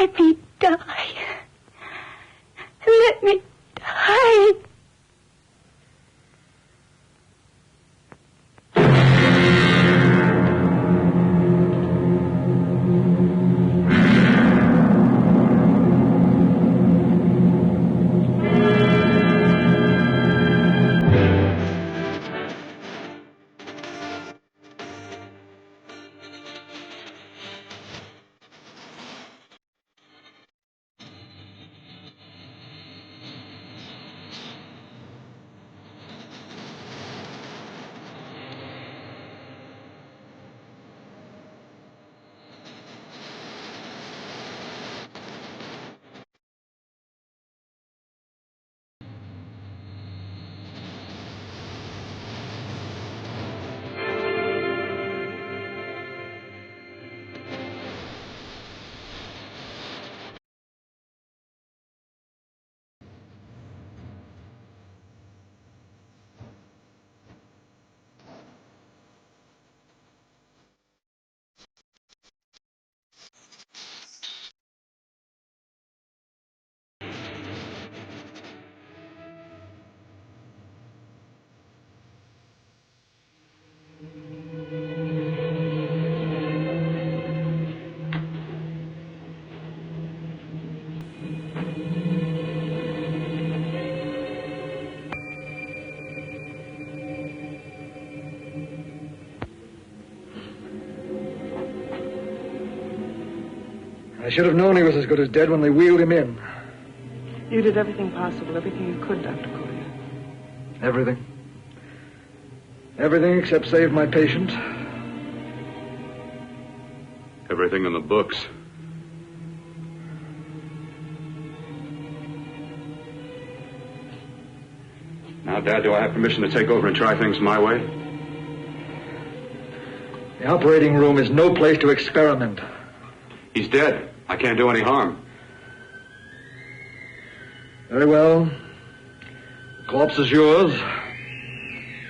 Let me die. Let me die. I should have known he was as good as dead when they wheeled him in. You did everything possible, everything you could, Dr. Collier. Everything. Everything except save my patient. Everything in the books. Now, Dad, do I have permission to take over and try things my way? The operating room is no place to experiment. He's dead. I can't do any harm. Very well. The corpse is yours.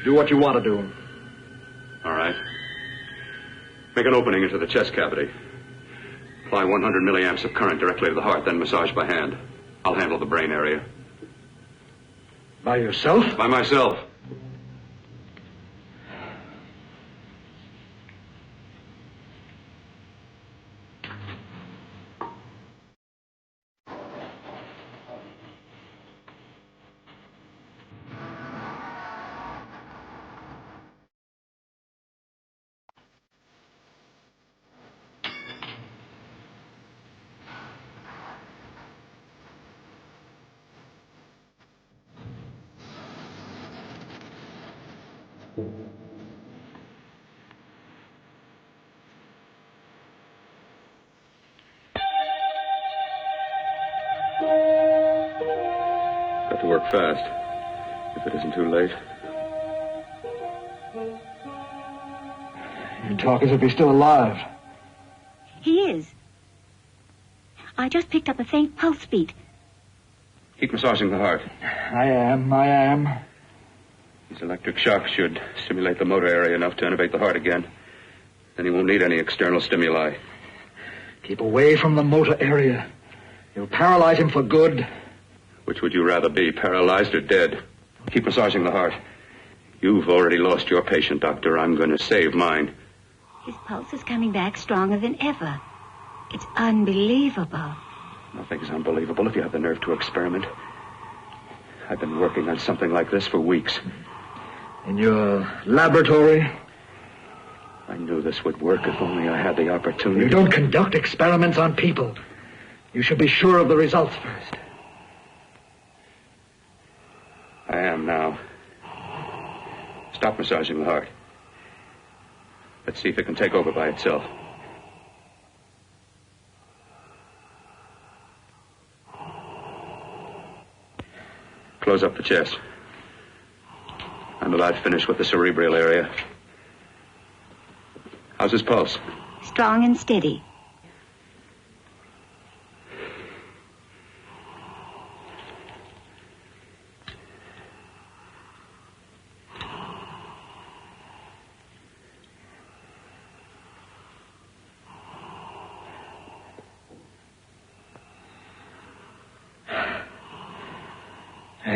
Do what you want to do. All right. Make an opening into the chest cavity. Apply 100 milliamps of current directly to the heart, then massage by hand. I'll handle the brain area. By yourself? By myself. Got to work fast, if it isn't too late. You talk as if he's still alive. He is. I just picked up a faint pulse beat. Keep massaging the heart. I am. These electric shocks should stimulate the motor area enough to innervate the heart again. Then he won't need any external stimuli. Keep away from the motor area. You'll paralyze him for good. Which would you rather be, paralyzed or dead? Keep massaging the heart. You've already lost your patient, Doctor. I'm going to save mine. His pulse is coming back stronger than ever. It's unbelievable. Nothing's unbelievable if you have the nerve to experiment. I've been working on something like this for weeks. In your laboratory? I knew this would work if only I had the opportunity. You don't conduct experiments on people. You should be sure of the results first. I am now. Stop massaging the heart. Let's see if it can take over by itself. Close up the chest. I'm about finished with the cerebral area. How's his pulse? Strong and steady.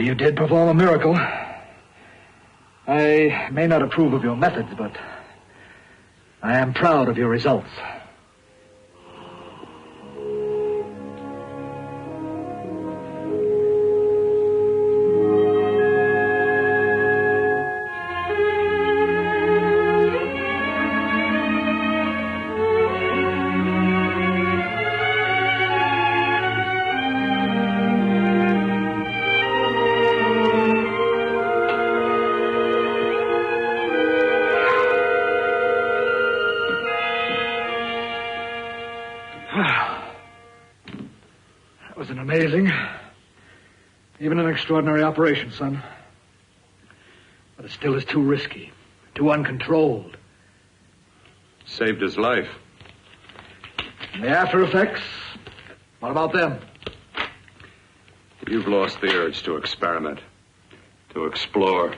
You did perform a miracle. I may not approve of your methods, but I am proud of your results. Amazing. Even an extraordinary operation, son. But it still is too risky, too uncontrolled. Saved his life. And the after effects? What about them? You've lost the urge to experiment, to explore.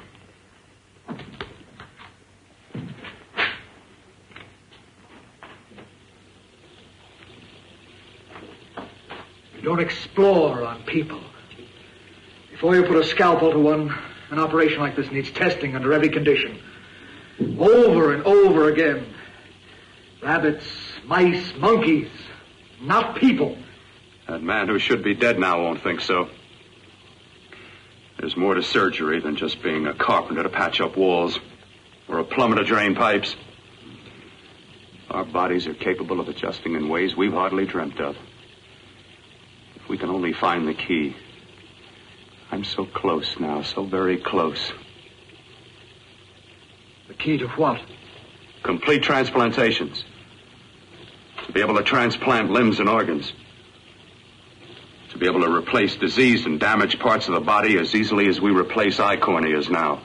You don't explore on people. Before you put a scalpel to one, an operation like this needs testing under every condition. Over and over again. Rabbits, mice, monkeys, not people. That man who should be dead now won't think so. There's more to surgery than just being a carpenter to patch up walls or a plumber to drain pipes. Our bodies are capable of adjusting in ways we've hardly dreamt of. If we can only find the key. I'm so close now, so very close. The key to what? Complete transplantations. To be able to transplant limbs and organs. To be able to replace diseased and damaged parts of the body as easily as we replace eye corneas now.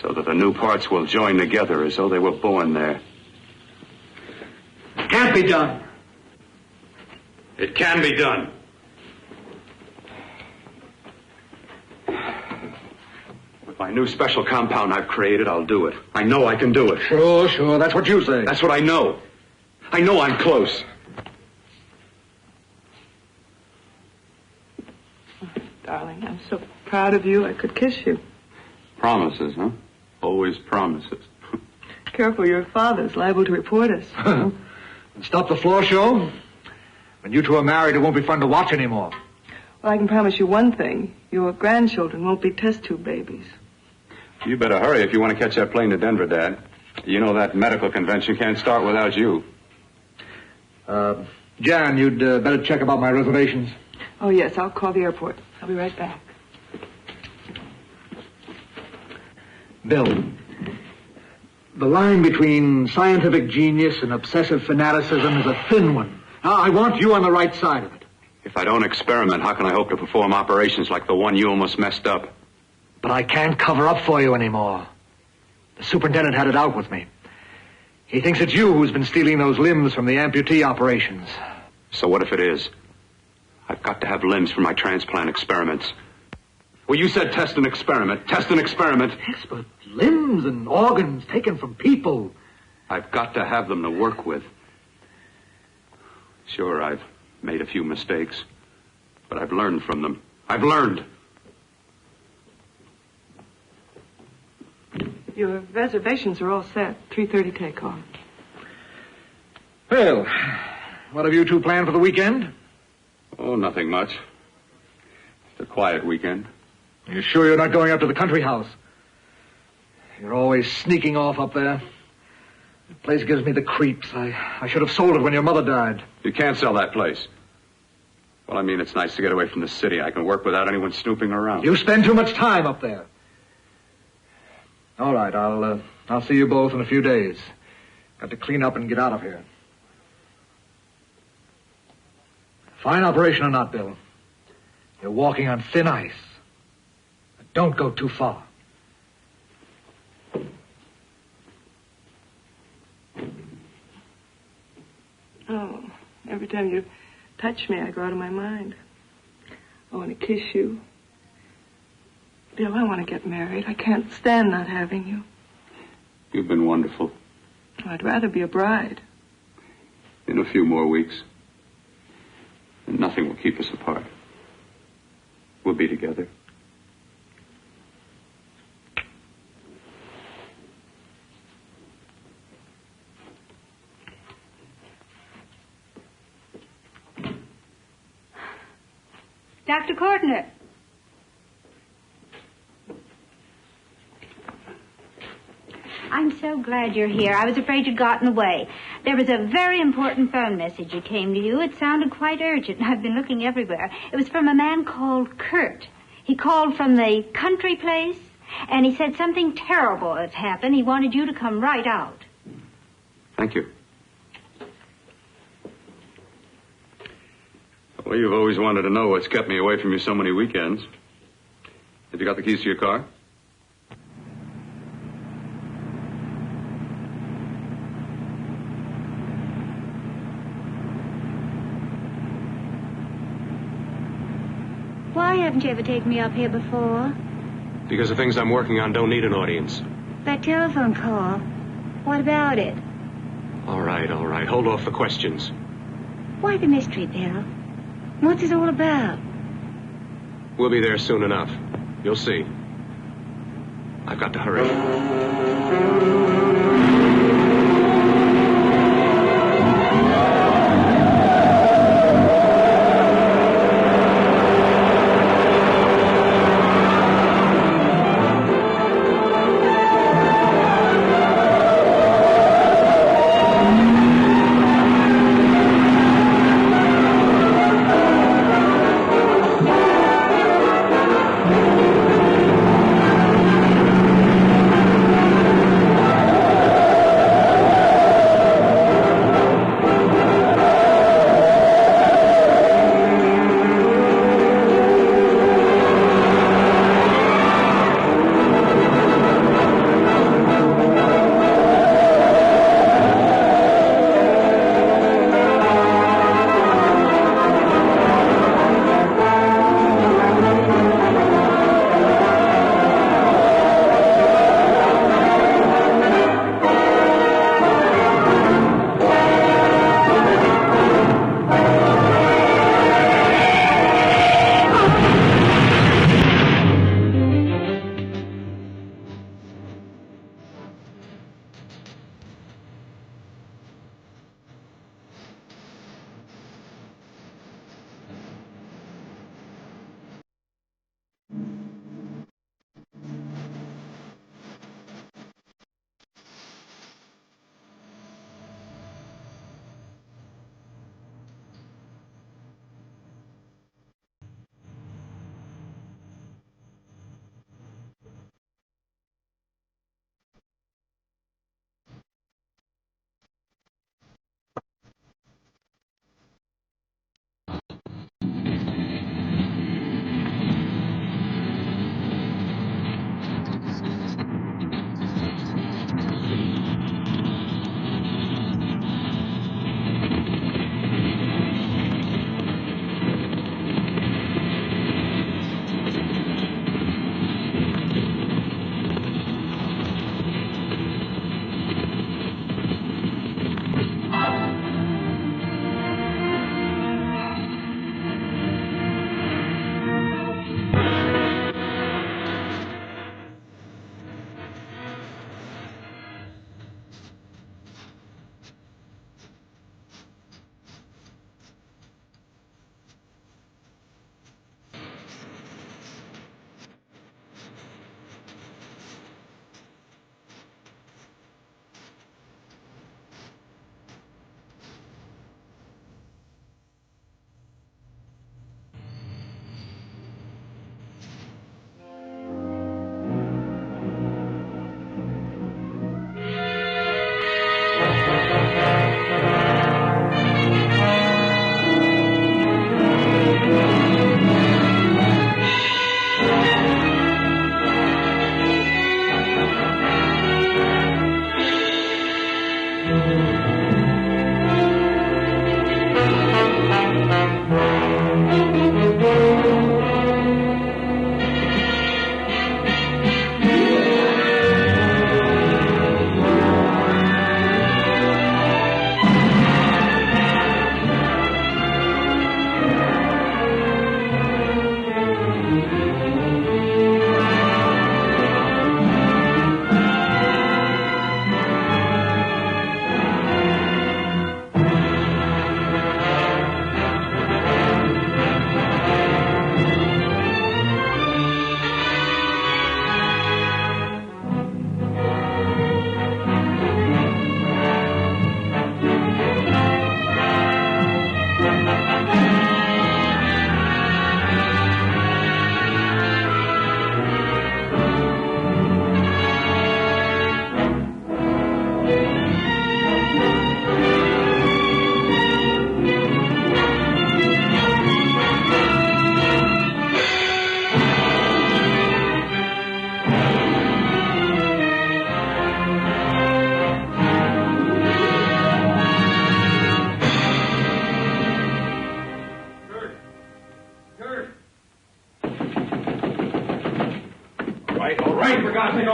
So that the new parts will join together as though they were born there. It can't be done. It can be done. With my new special compound I've created, I'll do it. I know I can do it. Sure. That's what you say. That's what I know. I know I'm close. Oh, darling, I'm so proud of you, I could kiss you. Promises, huh? Always promises. Careful, your father's liable to report us. And stop the floor show? When you two are married, it won't be fun to watch anymore. Well, I can promise you one thing. Your grandchildren won't be test tube babies. You better hurry if you want to catch that plane to Denver, Dad. You know that medical convention can't start without you. Jan, you'd better check about my reservations. Oh, yes, I'll call the airport. I'll be right back. Bill, the line between scientific genius and obsessive fanaticism is a thin one. I want you on the right side of it. If I don't experiment, how can I hope to perform operations like the one you almost messed up? But I can't cover up for you anymore. The superintendent had it out with me. He thinks it's you who's been stealing those limbs from the amputee operations. So what if it is? I've got to have limbs for my transplant experiments. Well, you said test and experiment. Test and experiment. Yes, but limbs and organs taken from people. I've got to have them to work with. Sure, I've made a few mistakes, but I've learned from them. I've learned. Your reservations are all set. 3:30 takeoff. Well, what have you two planned for the weekend? Oh, nothing much. Just a quiet weekend. Are you sure you're not going up to the country house? You're always sneaking off up there. The place gives me the creeps. I should have sold it when your mother died. You can't sell that place. Well, I mean, it's nice to get away from the city. I can work without anyone snooping around. You spend too much time up there. All right, I'll see you both in a few days. Got to clean up and get out of here. Fine operation or not, Bill. You're walking on thin ice. But don't go too far. Oh, every time you touch me, I go out of my mind. I want to kiss you. Bill, I want to get married. I can't stand not having you. You've been wonderful. I'd rather be a bride. In a few more weeks. And nothing will keep us apart. We'll be together. Dr. Cortner. I'm so glad you're here. I was afraid you'd gotten away. There was a very important phone message that came to you. It sounded quite urgent. I've been looking everywhere. It was from a man called Kurt. He called from the country place, and he said something terrible has happened. He wanted you to come right out. Thank you. Well, you've always wanted to know what's kept me away from you so many weekends. Have you got the keys to your car? Why haven't you ever taken me up here before? Because the things I'm working on don't need an audience. That telephone call. What about it? All right. Hold off the questions. Why the mystery, Bill? What's it all about? We'll be there soon enough. You'll see. I've got to hurry.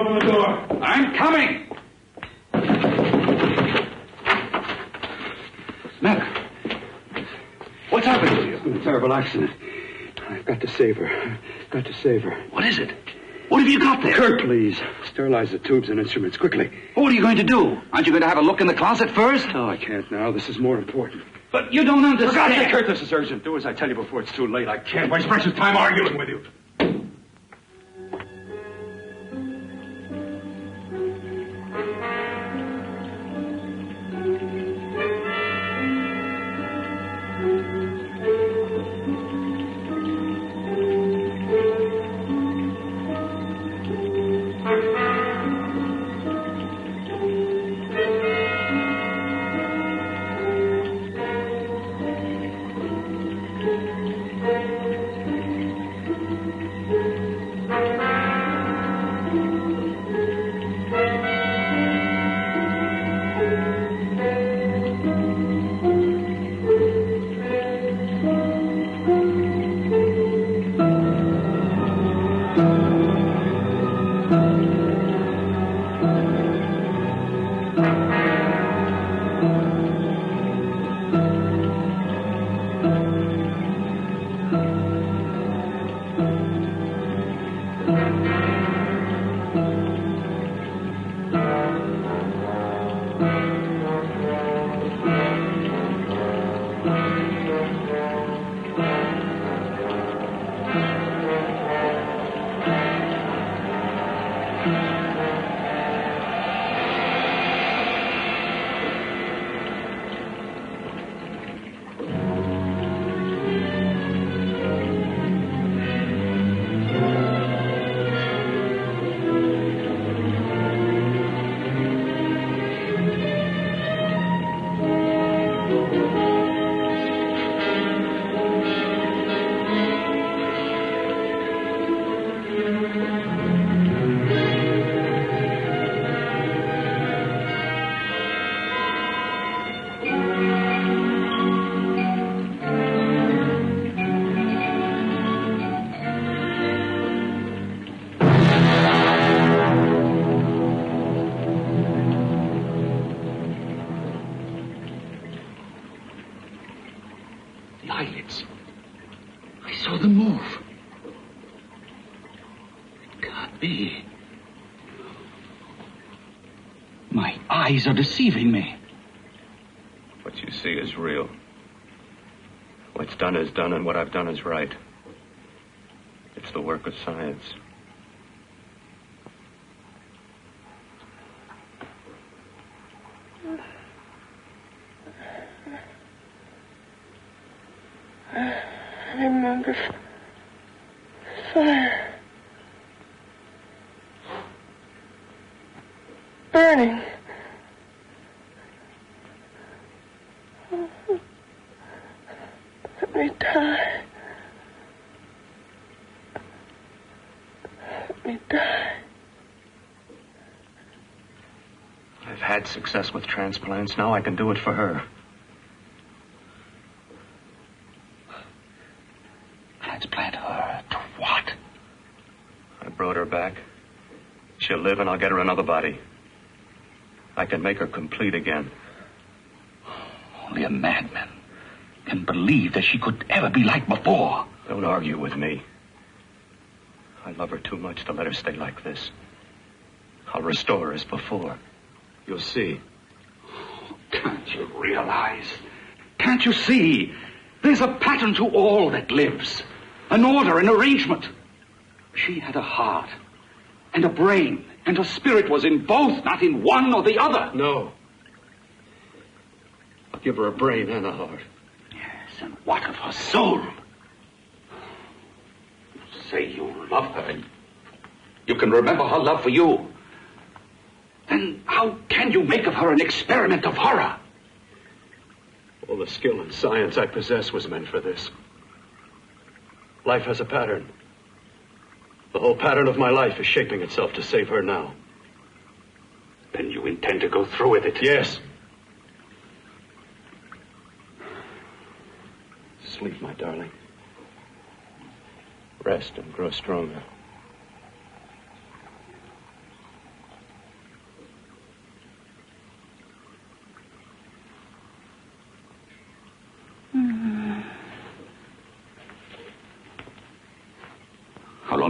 open the door. I'm coming! Mac, what's happened to you? It's been a terrible accident. I've got to save her. Got to save her. What is it? What have you got there? Kurt, please. Sterilize the tubes and instruments quickly. What are you going to do? Aren't you going to have a look in the closet first? No, I can't now. This is more important. But you don't understand. For God's sake, Kurt, this is urgent. Do as I tell you before it's too late. I can't waste precious time arguing with you. Eyes are deceiving me. What you see is real. What's done is done, and what I've done is right. It's the work of science. I remember fire. Burning. Let me die. Let me die. I've had success with transplants. Now I can do it for her. Transplant her to what? I brought her back. She'll live, and I'll get her another body. I can make her complete again. Only a madman can believe that she could ever be like before. Don't argue with me. I love her too much to let her stay like this. I'll restore her as before. You'll see. Can't you realize? Can't you see? There's a pattern to all that lives. An order, an arrangement. She had a heart and a brain, and her spirit was in both, not in one or the other. No. I'll give her a brain and a heart. Yes, and what of her soul? You say you love her, and you can remember her love for you. Then how can you make of her an experiment of horror? All the skill and science I possess was meant for this. Life has a pattern. The whole pattern of my life is shaping itself to save her now. Then you intend to go through with it? Yes. Sleep, my darling. Rest and grow stronger.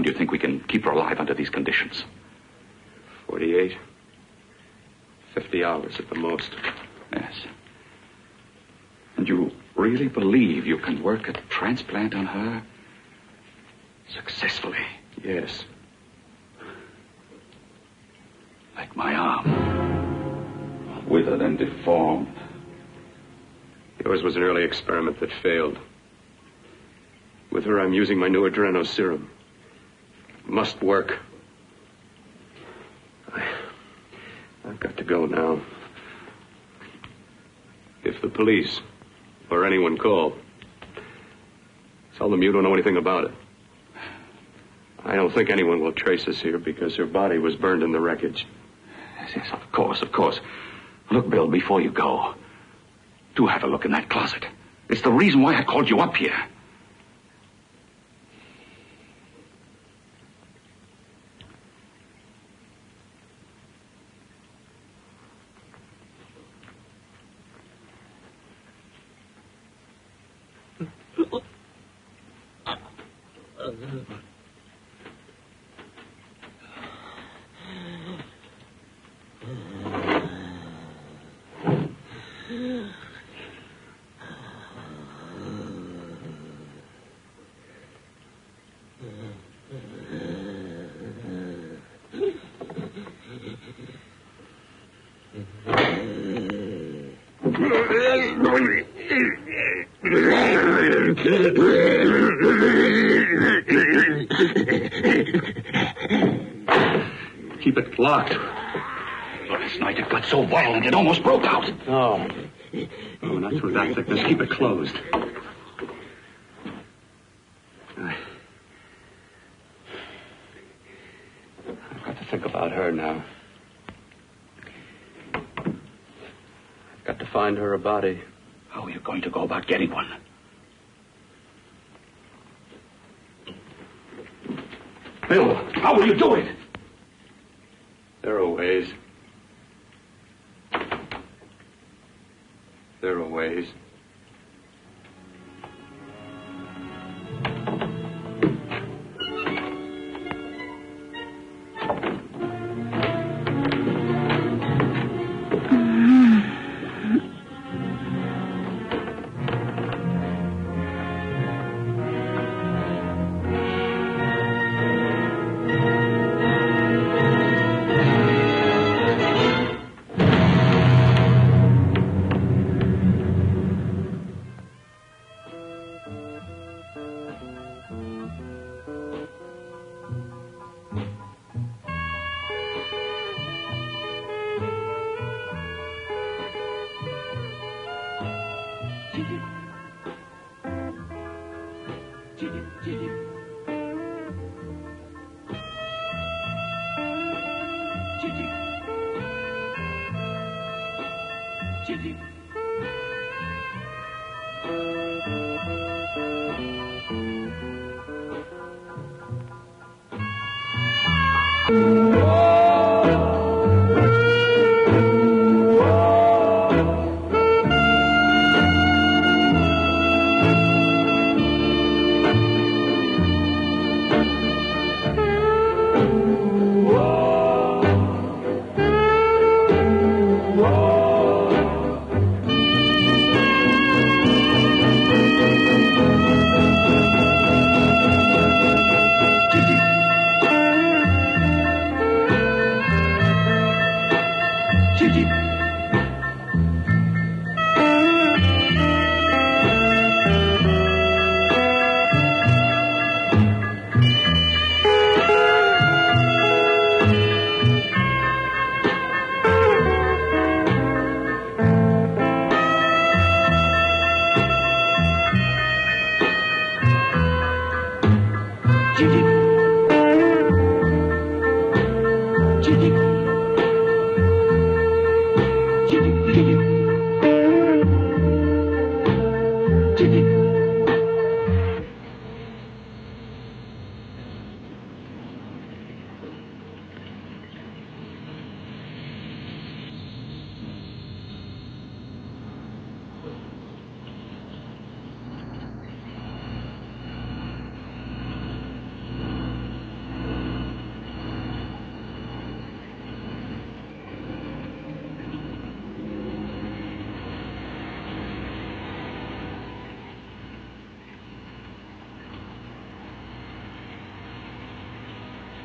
do you think we can keep her alive under these conditions? 48. 50 hours at the most. Yes. And you really believe you can work a transplant on her successfully? Yes. Like my arm. Withered and deformed. Yours was an early experiment that failed. With her, I'm using my new adreno serum. Must work. I've got to go now. If the police or anyone call, tell them you don't know anything about it. I don't think anyone will trace us here because her body was burned in the wreckage. Yes, of course, of course. Look, Bill, before you go, do have a look in that closet. It's the reason why I called you up here. Keep it locked. Last night it got so violent it almost broke out. Oh, not through that thickness. Keep it closed. I've got to think about her now. I've got to find her a body. How are you going to go about getting one? Bill, how will you do it? There are ways. There are ways.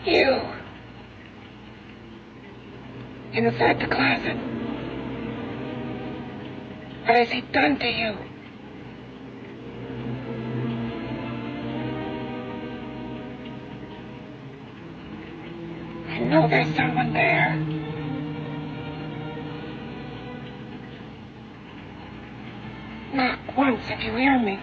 You. Inside the closet. What has he done to you? I know there's someone there. Knock once if you hear me.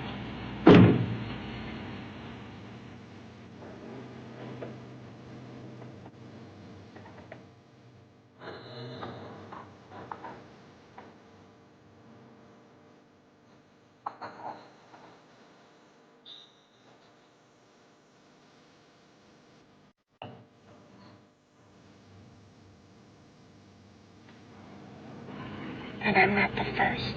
And I'm not the first.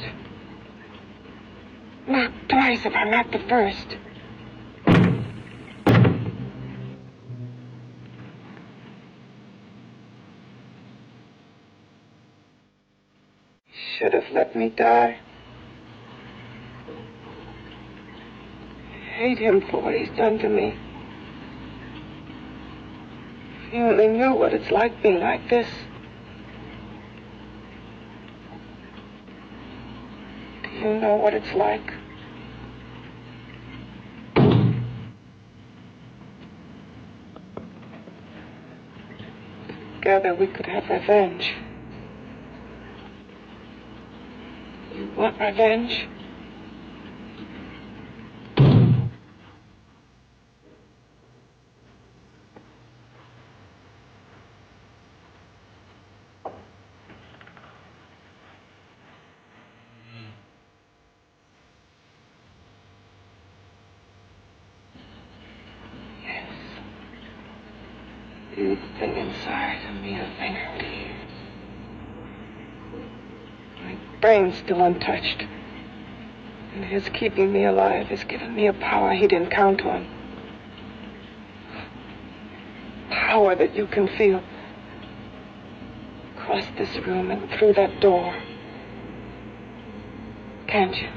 Knock twice if I'm not the first. Should have let me die. I hate him for what he's done to me. If you only knew what it's like being like this. You know what it's like. Together we could have revenge. You want revenge? You thing inside of me, a thing out here. My brain's still untouched. And his keeping me alive has given me a power he didn't count on. Power that you can feel. Across this room and through that door. Can't you?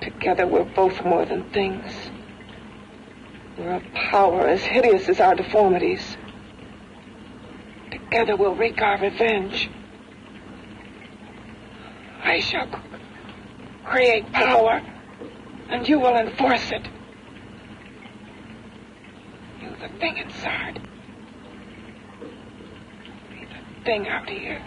Together we're both more than things. We're a power as hideous as our deformities. Together we'll wreak our revenge. I shall create power, and you will enforce it. You, the thing inside. Me, the thing out here.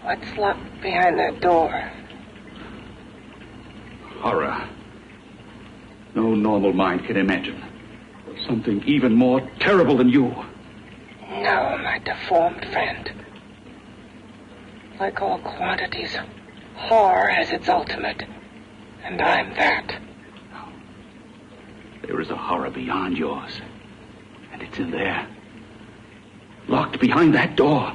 What's locked behind that door? horror. No normal mind can imagine something even more terrible than you. No, my deformed friend. Like all quantities, horror has its ultimate, and I'm that. There is a horror beyond yours, and it's in there, locked behind that door.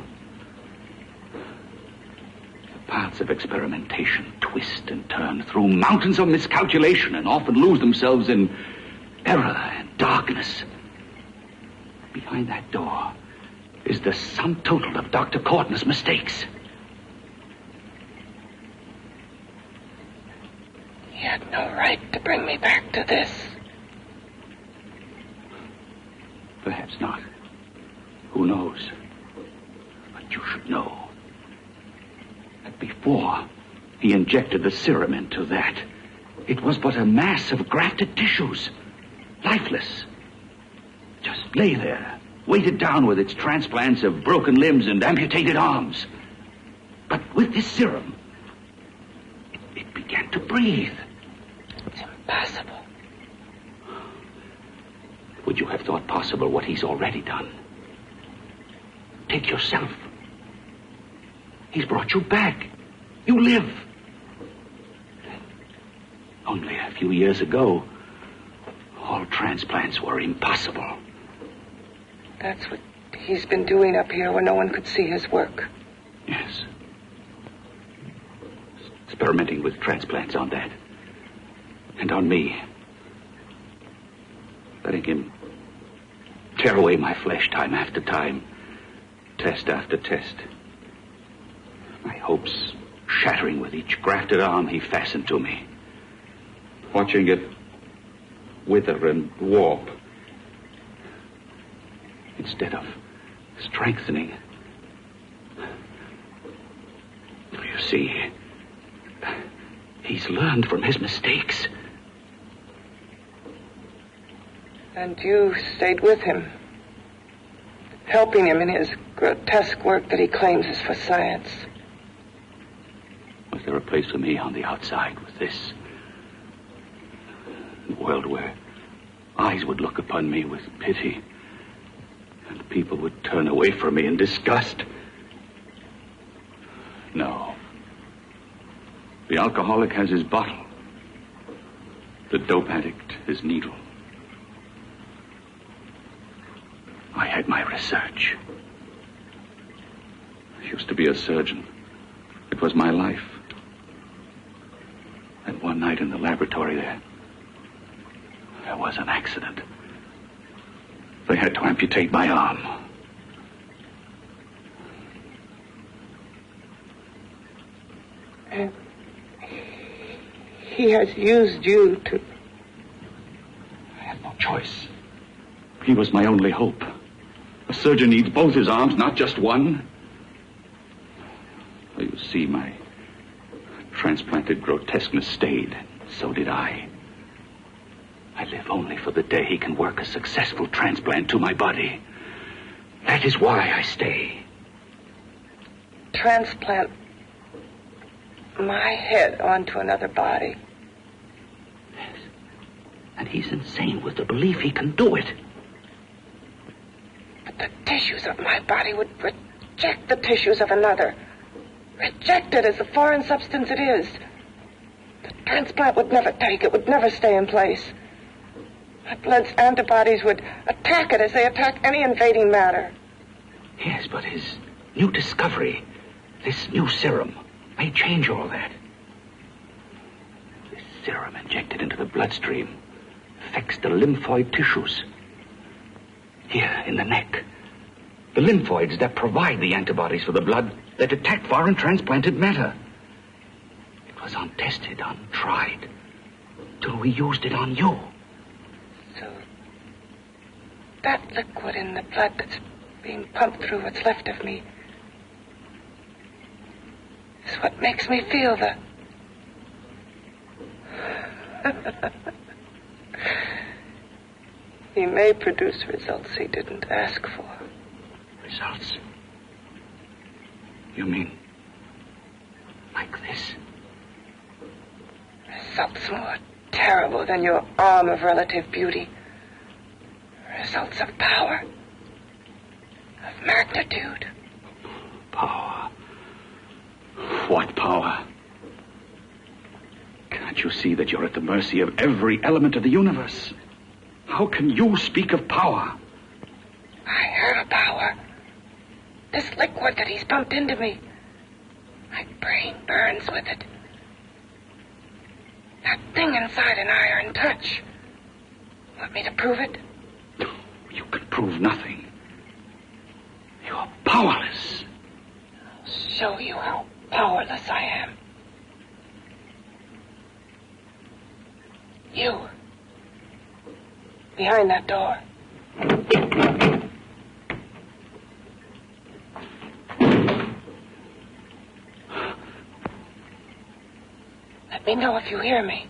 The paths of experimentation twist and turn through mountains of miscalculation and often lose themselves in error and darkness. Behind that door is the sum total of Dr. Courtney's mistakes. He had no right to bring me back to this. Perhaps not. Who knows? But you should know that before he injected the serum into that, it was but a mass of grafted tissues, lifeless. Just lay there, weighted down with its transplants of broken limbs and amputated arms. But with this serum, it began to breathe. It's impossible. Would you have thought possible what he's already done? Take yourself. He's brought you back. You live. Only a few years ago, all transplants were impossible. That's what he's been doing up here where no one could see his work. Yes. Experimenting with transplants on that. And on me. Letting him tear away my flesh time after time, test after test. My hopes shattering with each grafted arm he fastened to me. Watching it wither and warp. Instead of strengthening. You see, he's learned from his mistakes. And you stayed with him, helping him in his grotesque work that he claims is for science. Was there a place for me on the outside with this? A world where eyes would look upon me with pity, and people would turn away from me in disgust? No. The alcoholic has his bottle. The dope addict his needle. I had my research. I used to be a surgeon. It was my life. And one night in the laboratory there was an accident. They had to amputate my arm. And he has used you to... I had no choice. He was my only hope. A surgeon needs both his arms, not just one. Well, you see, my transplanted grotesqueness stayed. So did I. I live only for the day he can work a successful transplant to my body. That is why I stay. Transplant my head onto another body. Yes. And he's insane with the belief he can do it. But the tissues of my body would reject the tissues of another. Reject it as the foreign substance it is. The transplant would never take it, would never stay in place. My blood's antibodies would attack it as they attack any invading matter. Yes, but his new discovery, this new serum, may change all that. This serum injected into the bloodstream affects the lymphoid tissues. Here, in the neck. The lymphoids that provide the antibodies for the blood that attack foreign transplanted matter. It was untested, untried, till we used it on you. So, that liquid in the blood that's being pumped through what's left of me is what makes me feel the... He may produce results he didn't ask for. Results? You mean like this? Results more terrible than your arm of relative beauty. Results of power. Of magnitude. Power. What power? Can't you see that you're at the mercy of every element of the universe? How can you speak of power? I have power. This liquid that he's pumped into me. My brain burns with it. That thing inside an iron touch. Want me to prove it? You can prove nothing. You're powerless. I'll show you how powerless I am. You. Behind that door. Let me know if you hear me.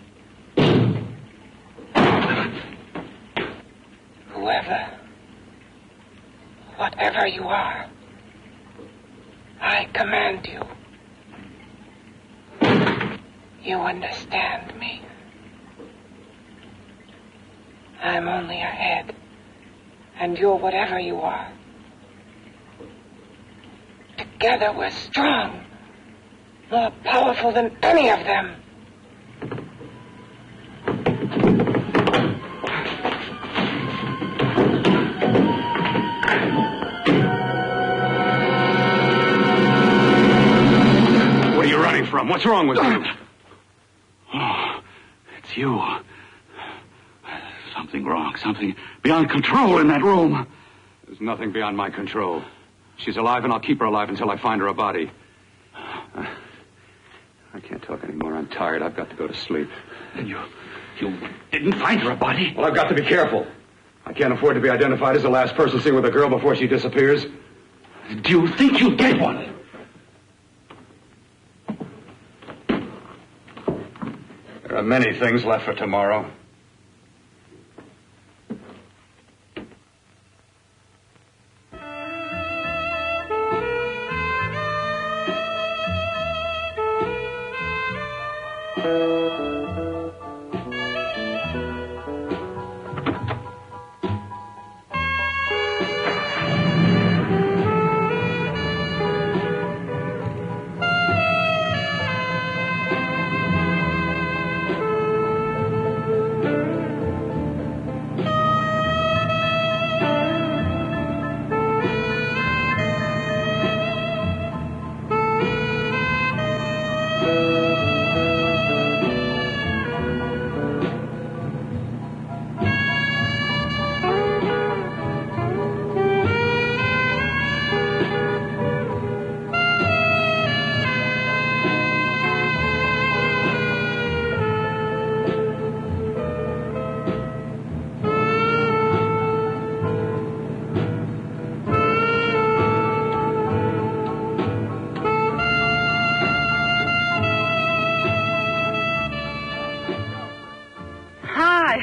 Whoever, whatever you are, I command you. You understand me. I'm only a head, and you're whatever you are. Together we're strong, more powerful than any of them. What are you running from? What's wrong with you? Oh, it's you. Something wrong, something beyond control in that room. There's nothing beyond my control. She's alive, and I'll keep her alive until I find her a body. I can't talk anymore. I'm tired. I've got to go to sleep. And you didn't find her a body? Well, I've got to be careful. I can't afford to be identified as the last person seen with a girl before she disappears. Do you think you'll get one? There are many things left for tomorrow.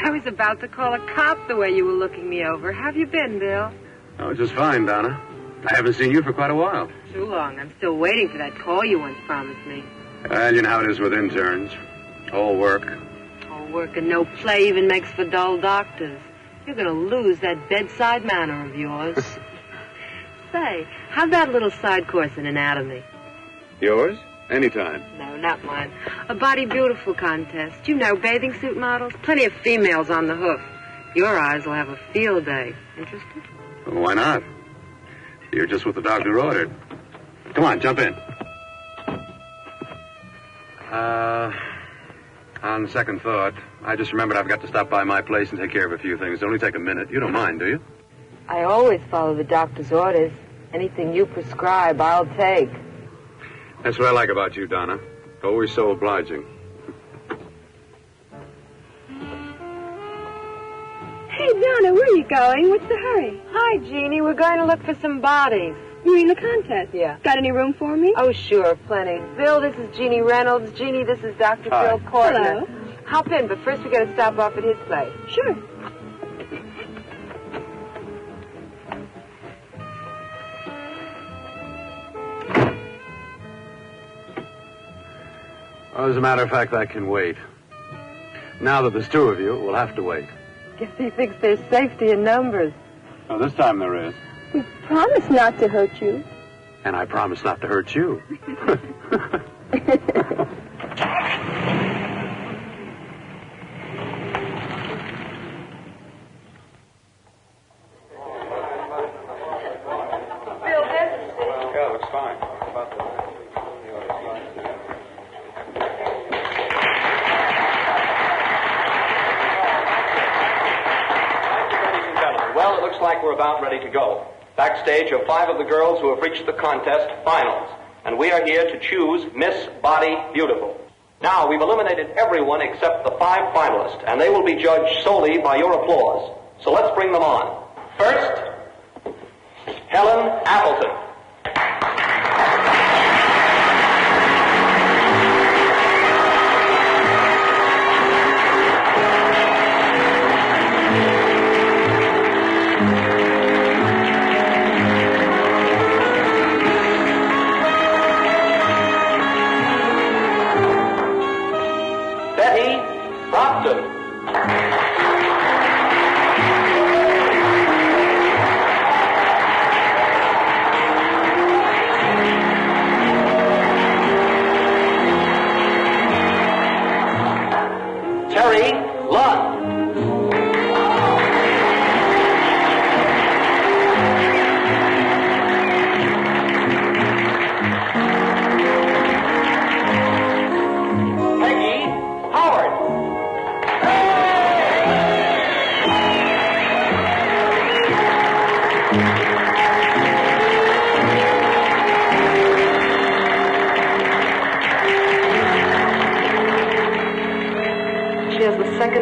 I was about to call a cop the way you were looking me over. How have you been, Bill? Oh, just fine, Donna. I haven't seen you for quite a while. Too long. I'm still waiting for that call you once promised me. And you know how it is with interns. All work. All work and no play even makes for dull doctors. You're going to lose that bedside manner of yours. Say, how's that little side course in anatomy? Yours? Anytime. No, not mine. A body beautiful contest. You know, bathing suit models. Plenty of females on the hoof. Your eyes will have a field day. Interested? Well, why not? You're just what the doctor ordered. Come on, jump in. On second thought, I just remembered I've got to stop by my place and take care of a few things. It'll only take a minute. You don't mind, do you? I always follow the doctor's orders. Anything you prescribe, I'll take. That's what I like about you, Donna. Always so obliging. Hey, Donna, where are you going? What's the hurry? Hi, Jeannie. We're going to look for some bodies. You mean the contest? Yeah. Got any room for me? Oh, sure, plenty. Bill, this is Jeannie Reynolds. Jeannie, this is Dr. Hi. Bill Cortner. Hello. Hop in, but first we got to stop off at his place. Sure. Well, as a matter of fact, I can wait. Now that there's two of you, we'll have to wait. Guess he thinks there's safety in numbers. Oh, this time there is. We promise not to hurt you. And I promise not to hurt you. Yeah, looks fine. Well, it looks like we're about ready to go. Backstage are 5 of the girls who have reached the contest finals, and we are here to choose Miss Body Beautiful. Now, we've eliminated everyone except the 5 finalists, and they will be judged solely by your applause. So let's bring them on. First, Helen Appleton.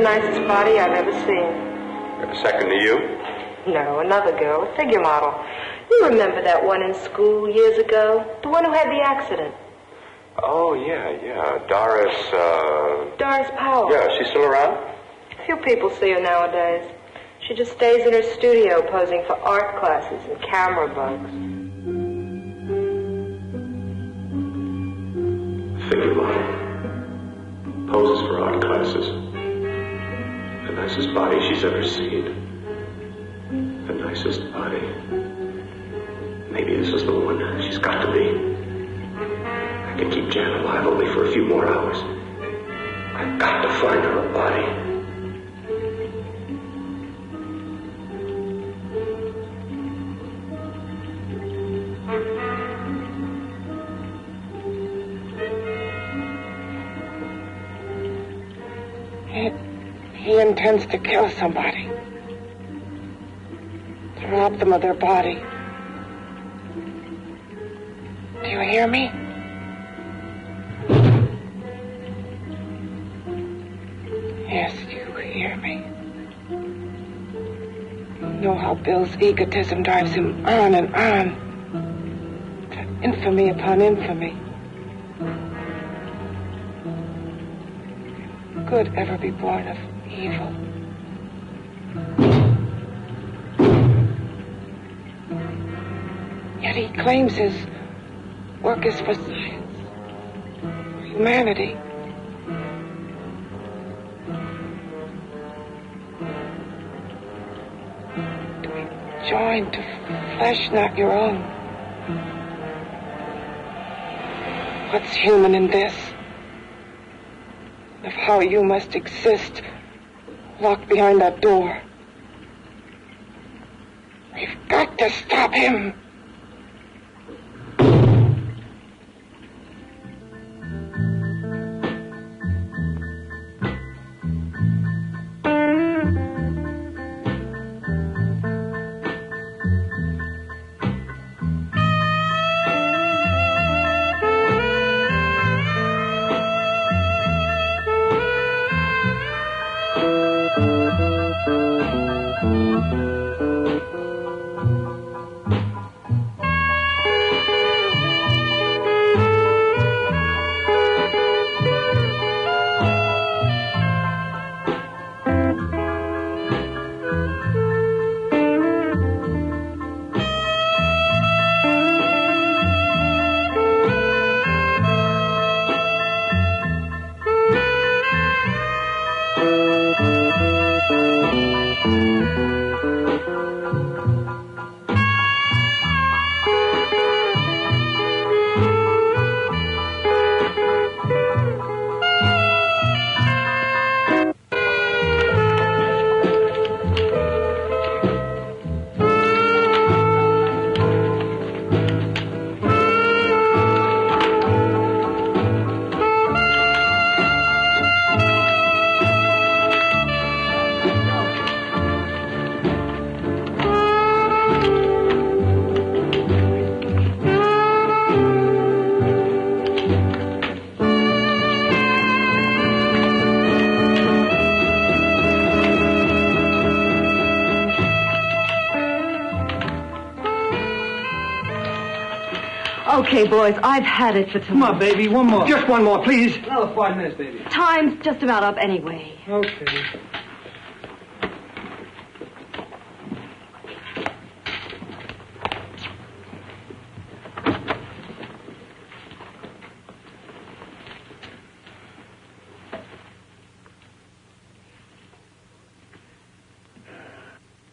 Nicest body I've ever seen. Second to you? No, another girl, a figure model. You remember that one in school years ago? The one who had the accident. Oh, yeah. Doris Powell. Yeah, she's still around? Few people see her nowadays. She just stays in her studio posing for art classes and camera bugs. Figure model. Poses for art classes. The nicest body she's ever seen. The nicest body. Maybe this is the one. She's got to be. I can keep Jan alive only for a few more hours. I've got to find her a body. He intends to kill somebody. To rob them of their body. Do you hear me? Yes, you hear me. You know how Bill's egotism drives him on and on. To infamy upon infamy. Could ever be born of evil. Yet he claims his work is for science, for humanity. To be joined to flesh not your own. What's human in this? Of how you must exist locked behind that door. We've got to stop him. Okay, boys, I've had it for tonight. Come on, baby, one more. Just one more, please. Another 5 minutes, baby. Time's just about up anyway. Okay.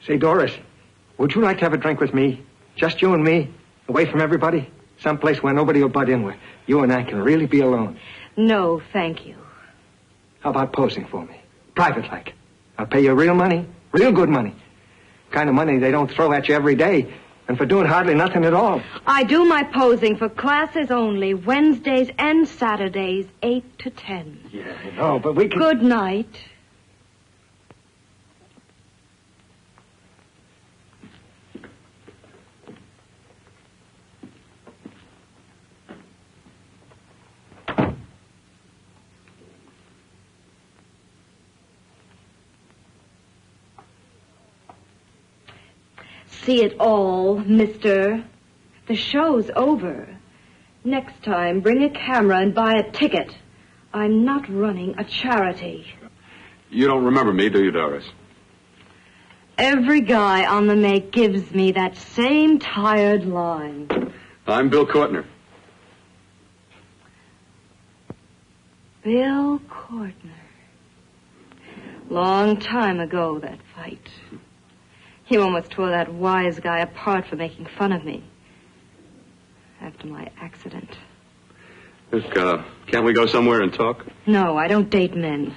Say, Doris, would you like to have a drink with me? Just you and me, away from everybody? Someplace where nobody will butt in, where you and I can really be alone. No, thank you. How about posing for me? Private like. I'll pay you real money, real good money. Kind of money they don't throw at you every day, and for doing hardly nothing at all. I do my posing for classes only, Wednesdays and Saturdays, 8 to 10. Yeah, I know, but we can... Good night. See it all, mister. The show's over. Next time, bring a camera and buy a ticket. I'm not running a charity. You don't remember me, do you, Doris? Every guy on the make gives me that same tired line. I'm Bill Courtner. Bill Courtner. Long time ago, that fight. You almost tore that wise guy apart for making fun of me. After my accident. Look, can't we go somewhere and talk? No, I don't date men.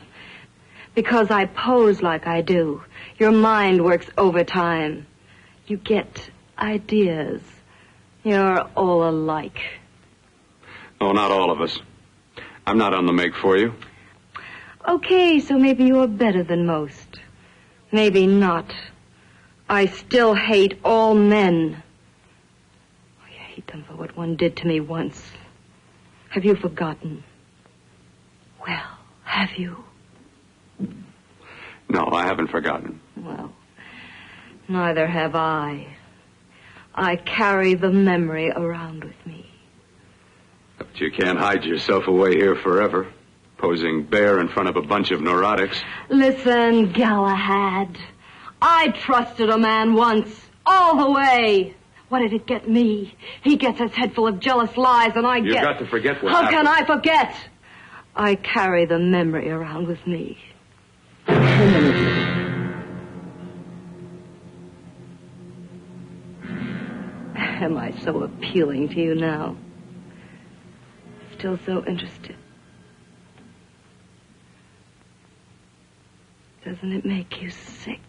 Because I pose like I do. Your mind works overtime. You get ideas. You're all alike. Oh, not all of us. I'm not on the make for you. Okay, so maybe you're better than most. Maybe not. I still hate all men. I hate them for what one did to me once. Have you forgotten? Well, have you? No, I haven't forgotten. Well, neither have I. I carry the memory around with me. But you can't hide yourself away here forever, posing bare in front of a bunch of neurotics. Listen, Galahad. I trusted a man once, all the way. What did it get me? He gets his head full of jealous lies, and You've got to forget what How happened. can I forget? I carry the memory around with me. Am I so appealing to you now? Still so interested? Doesn't it make you sick?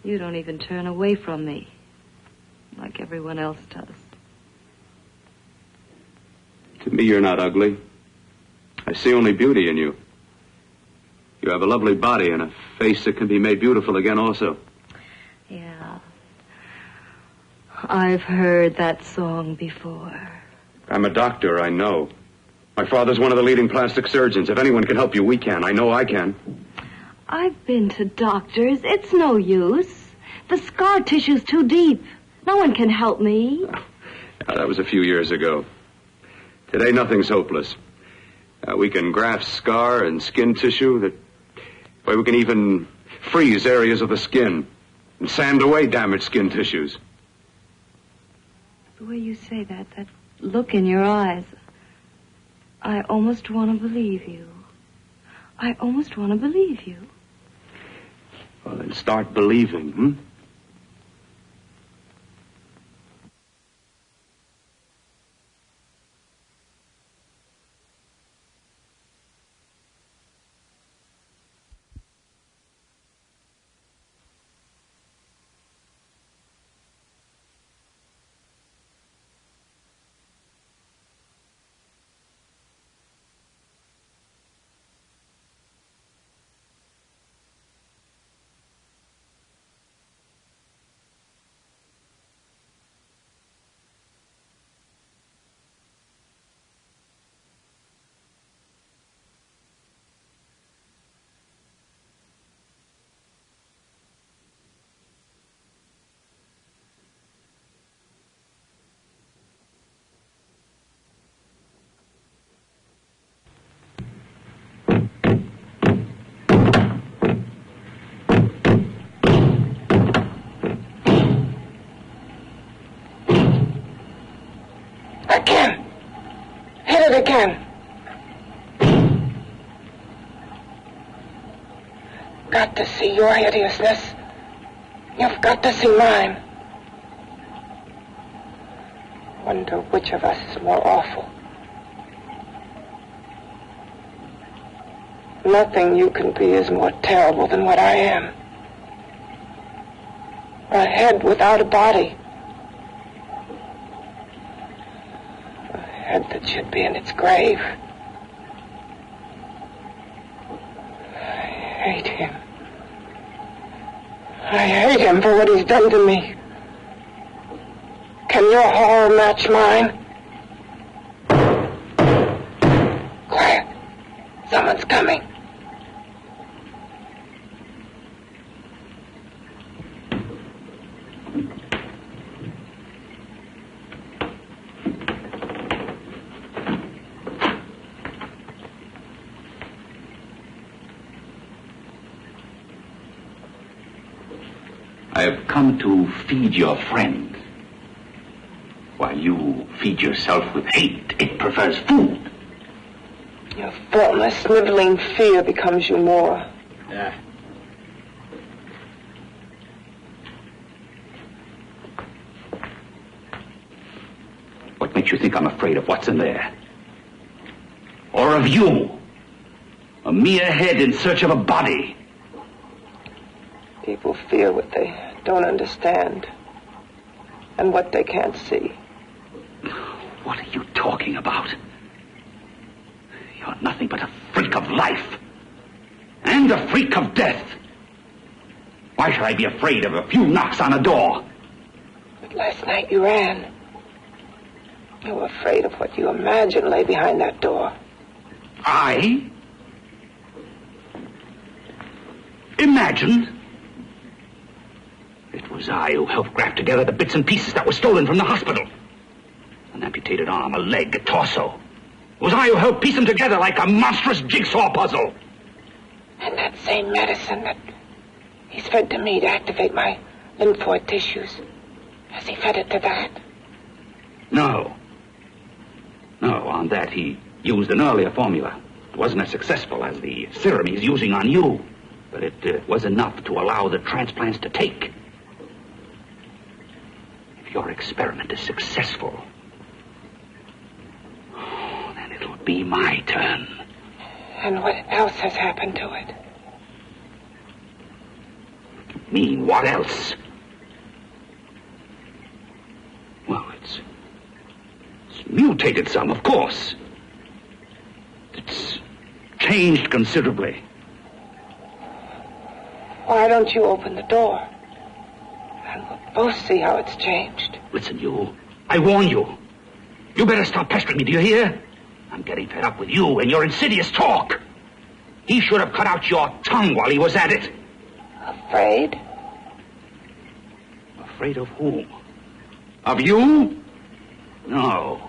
You don't even turn away from me, like everyone else does. To me, you're not ugly. I see only beauty in you. You have a lovely body and a face that can be made beautiful again also. Yeah. I've heard that song before. I'm a doctor, I know. My father's one of the leading plastic surgeons. If anyone can help you, we can. I know I can. I've been to doctors. It's no use. The scar tissue's too deep. No one can help me. Now, that was a few years ago. Today, nothing's hopeless. We can graft scar and skin tissue. We can even freeze areas of the skin and sand away damaged skin tissues. The way you say that look in your eyes, I almost want to believe you. I almost want to believe you. Well, then start believing, Again. Hit it again. Got to see your hideousness. You've got to see mine. Wonder which of us is more awful. Nothing you can be is more terrible than what I am. A head without a body. A head that should be in its grave. I hate him. I hate him for what he's done to me. Can your horror match mine? Quiet. Someone's coming. I have come to feed your friend. While you feed yourself with hate, it prefers food. Your formless, sniveling fear becomes you more. Yeah. What makes you think I'm afraid of what's in there? Or of you? A mere head in search of a body. People fear what they don't understand and what they can't see. What are you talking about? You're nothing but a freak of life and a freak of death. Why should I be afraid of a few knocks on a door? But last night you ran. You were afraid of what you imagined lay behind that door. I? Imagined? It was I who helped graft together the bits and pieces that were stolen from the hospital. An amputated arm, a leg, a torso. It was I who helped piece them together like a monstrous jigsaw puzzle. And that same medicine that he's fed to me to activate my lymphoid tissues. Has he fed it to that? No. No, on that he used an earlier formula. It wasn't as successful as the serum he's using on you, but it was enough to allow the transplants to take. If your experiment is successful, then it'll be my turn. And what else has happened to it? You mean what else? Well, it's mutated some, of course. It's changed considerably. Why don't you open the door? And we'll both see how it's changed. Listen, you. I warn you. You better stop pestering me, do you hear? I'm getting fed up with you and your insidious talk. He should have cut out your tongue while he was at it. Afraid? Afraid of whom? Of you? No.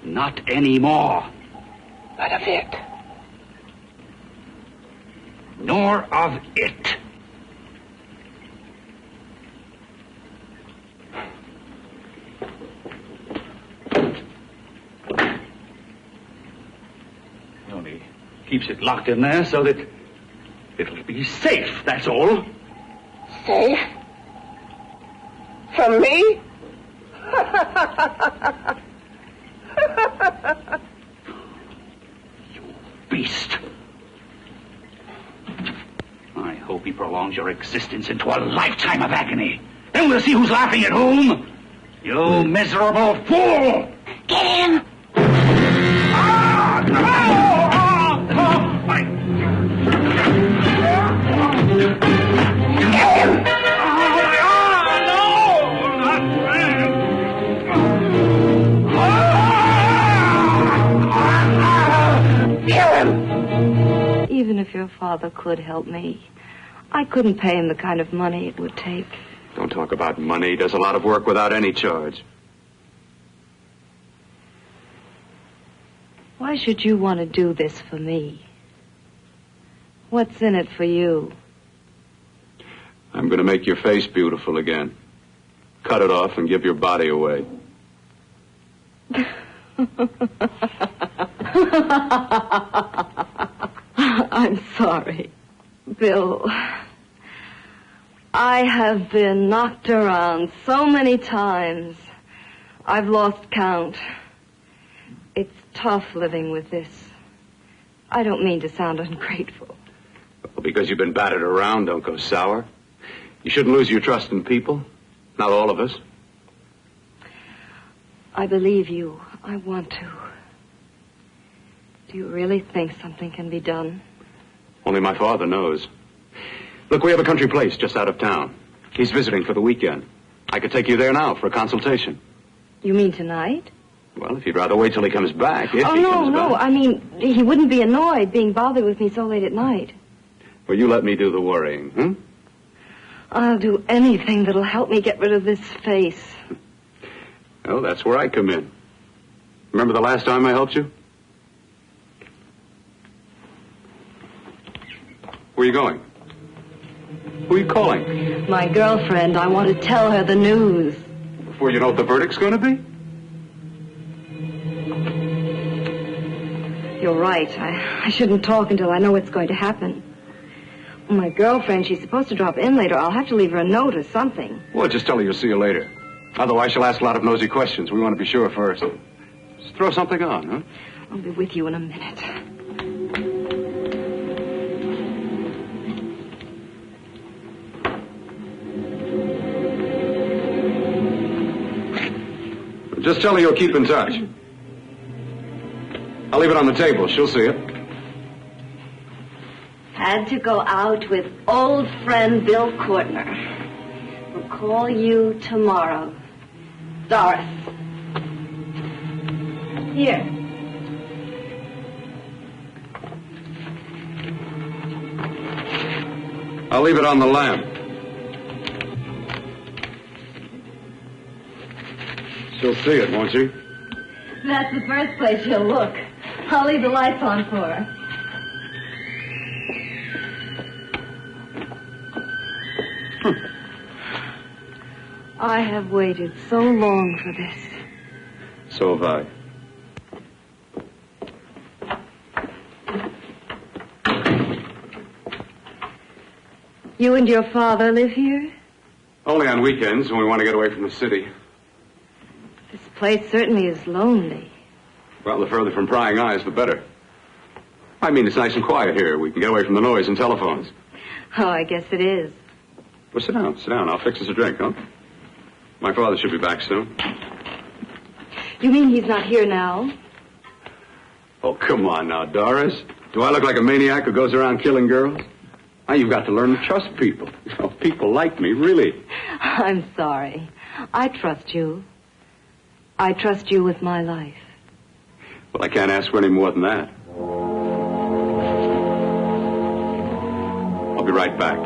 Not anymore. But of it. Nor of it. He only keeps it locked in there so that it'll be safe, that's all. Safe? From me? You beast. I hope he prolongs your existence into a lifetime of agony. Then we'll see who's laughing at whom. You miserable fool! Get him! Even if your father could help me, I couldn't pay him the kind of money it would take. Don't talk about money. He does a lot of work without any charge. Why should you want to do this for me? What's in it for you? I'm going to make your face beautiful again. Cut it off and give your body away. I'm sorry, Bill. I have been knocked around so many times. I've lost count. It's tough living with this. I don't mean to sound ungrateful. Well, because you've been battered around, don't go sour. You shouldn't lose your trust in people. Not all of us. I believe you. I want to. Do you really think something can be done? Only my father knows. Look, we have a country place just out of town. He's visiting for the weekend. I could take you there now for a consultation. You mean tonight? Well, if you'd rather wait till he comes back, if he comes back. No. I mean, he wouldn't be annoyed being bothered with me so late at night. Well, you let me do the worrying, hmm? I'll do anything that'll help me get rid of this face. Well, that's where I come in. Remember the last time I helped you? Where are you going? Who are you calling? My girlfriend. I want to tell her the news. Before you know what the verdict's going to be? You're right. I shouldn't talk until I know what's going to happen. My girlfriend, she's supposed to drop in later. I'll have to leave her a note or something. Well, just tell her you'll see her later. Otherwise, she'll ask a lot of nosy questions. We want to be sure first. Just throw something on, huh? I'll be with you in a minute. Just tell her you'll keep in touch. I'll leave it on the table. She'll see it. Had to go out with old friend Bill Courtner. We'll call you tomorrow. Doris. Here. I'll leave it on the lamp. She'll see it, won't she? That's the first place she'll look. I'll leave the lights on for her. I have waited so long for this. So have I. You and your father live here? Only on weekends when we want to get away from the city. This place certainly is lonely. Well, the further from prying eyes, the better. I mean, it's nice and quiet here. We can get away from the noise and telephones. Oh, I guess it is. Well, sit down. Sit down. I'll fix us a drink, huh? My father should be back soon. You mean he's not here now? Oh, come on now, Doris. Do I look like a maniac who goes around killing girls? Now, you've got to learn to trust people. You know, people like me, really. I'm sorry. I trust you. I trust you with my life. Well, I can't ask for any more than that. I'll be right back.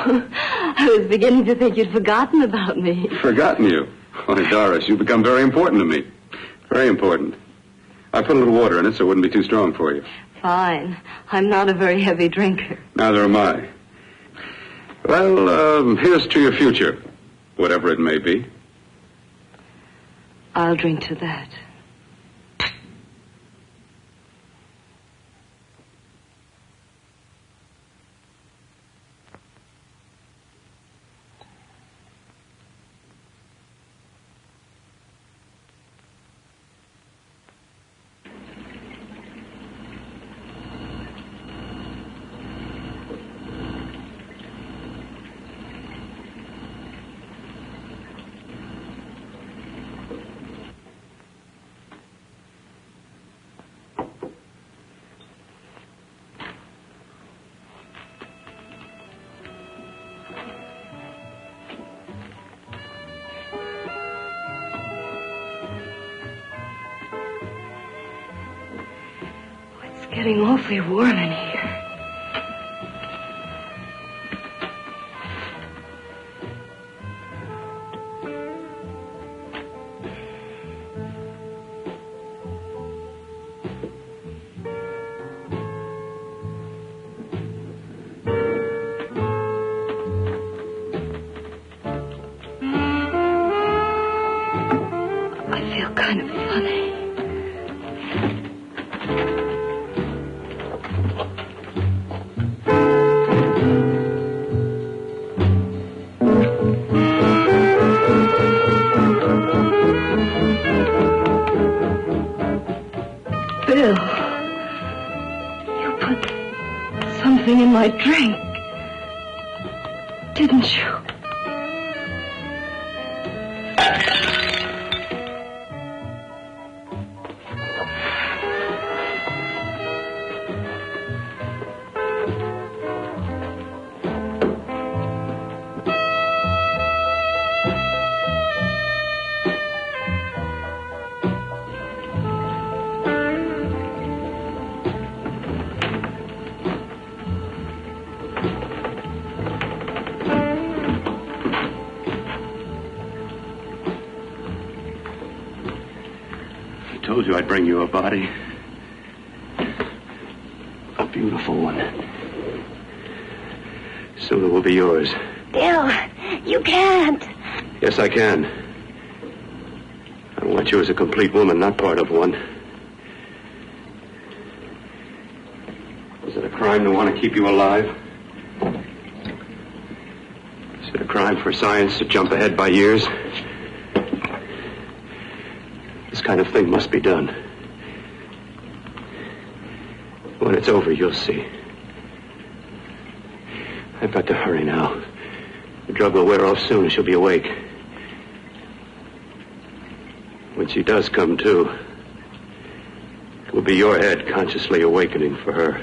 I was beginning to think you'd forgotten about me. Forgotten you? Why, Doris, you've become very important to me. Very important. I put a little water in it so it wouldn't be too strong for you. Fine. I'm not a very heavy drinker. Neither am I. Well, here's to your future, whatever it may be. I'll drink to that. Getting awfully warm in here. I feel kind of funny. Bill, you put something in my drink, didn't you? I told you I'd bring you a body. A beautiful one. Soon it will be yours. Bill, you can't. Yes, I can. I want you as a complete woman, not part of one. Is it a crime to want to keep you alive? Is it a crime for science to jump ahead by years? This kind of thing must be done. When it's over, you'll see. I've got to hurry now. The drug will wear off soon and she'll be awake. When she does come to, it will be your head consciously awakening for her.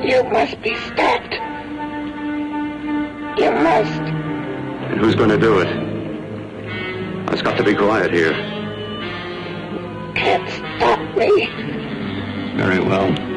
You must be stopped. You must. And who's going to do it? It's got to be quiet here. Can't stop me. Very well.